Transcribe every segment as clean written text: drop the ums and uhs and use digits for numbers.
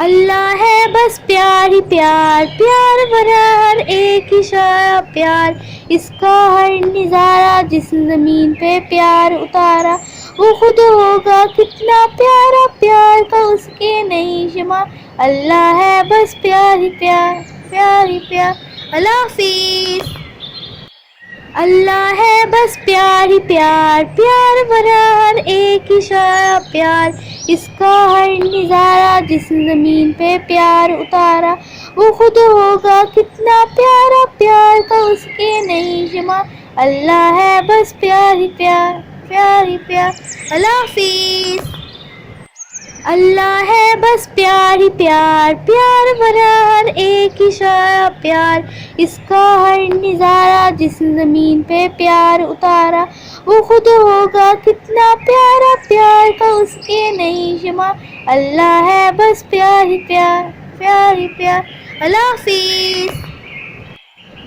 اللہ ہے بس پیار ہی پیار، پیار بھرا ہر ایک اشارہ پیار، اس کا ہر نظارہ جس زمین پہ پیار اتارا، وہ خود ہوگا کتنا پیارا، پیار کا اس کے نہیں شمار، اللہ ہے بس پیار ہی پیار، پیار ہی پیار۔ اللہ حافظ۔ اللہ ہے بس پیار ہی پیار، پیار بھرا ہر ایک اشارہ پیار، اس کا ہر نظارہ جس زمین پہ پیار اتارا، وہ خود ہوگا کتنا پیارا، پیار کا اس کے نہیں شمار، اللہ ہے بس پیار ہی پیار، پیار ہی پیار۔ اللہ حافظ۔ اللہ ہے بس پیار ہی پیار، پیار بھرا ہر ایک اشارہ پیار، اس کا ہر نظارہ جس زمین پہ پیار اتارا، وہ خود ہوگا کتنا پیارا، پیار کا اس کے نہیں شمار، اللہ ہے بس پیار ہی پیار، پیار ہی پیار۔ اللہ حافظ۔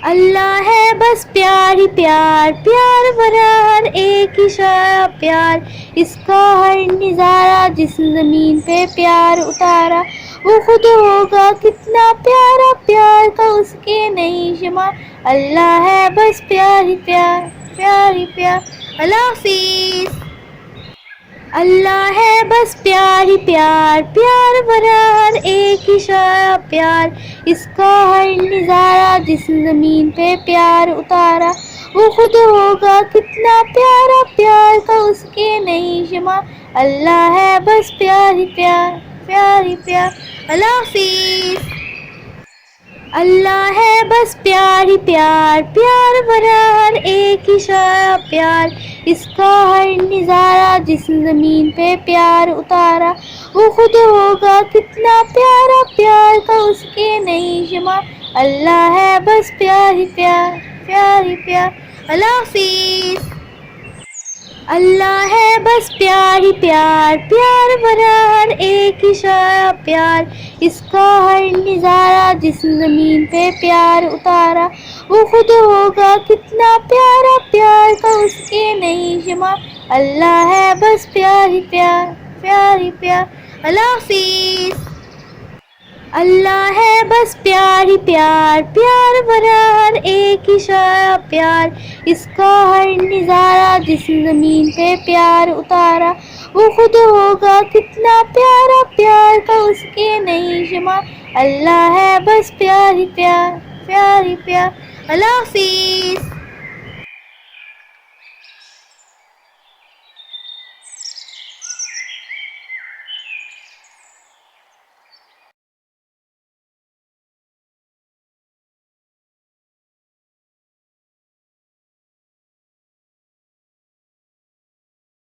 اللہ ہے بس پیار ہی پیار، پیار بھرا ہر ایک اشارہ پیار، اس کا ہر نظارہ جس زمین پہ پیار اتارا، وہ خود ہوگا کتنا پیارا، پیار کا اس کے نہیں شمار، اللہ ہے بس پیار ہی پیار، پیار ہی پیار۔ اللہ حافظ۔ اللہ ہے بس پیار ہی پیار، پیار بھرا ہر ایک اشارہ پیار، اس کا ہر نظارہ جس زمین پہ پیار اتارا، وہ خود ہوگا کتنا پیارا، پیار کا اس کے نہیں شمار، اللہ ہے بس پیار ہی پیار، پیار ہی پیار۔ اللہ حافظ۔ اللہ ہے بس پیار ہی پیار، پیار بھرا ہر ایک اشارہ پیار، اس کا ہر نظارہ جس زمین پہ پیار اتارا، وہ خود ہوگا کتنا پیارا، پیار کا اس کے نہیں شمار، اللہ ہے بس پیار ہی پیار، پیار ہی پیار۔ اللہ حافظ۔ اللہ ہے بس پیار ہی پیار، پیار بھرا ہر ایک اشارہ پیار، اس کا ہر نظارہ جس زمین پہ پیار اتارا، وہ خود ہوگا کتنا پیارا، پیار کا اس کے نہیں شمار، اللہ ہے بس پیار ہی پیار، پیار ہی پیار۔ اللہ حافظ۔ اللہ ہے بس پیار ہی پیار، پیار بھرا ہر ایک اشارہ پیار، اس کا ہر نظارہ جس زمین پہ پیار اتارا، وہ خود ہوگا کتنا پیارا، پیار کا اس کے نہیں شمار، اللہ ہے بس پیار ہی پیار، پیار ہی پیار۔ اللہ حافظ۔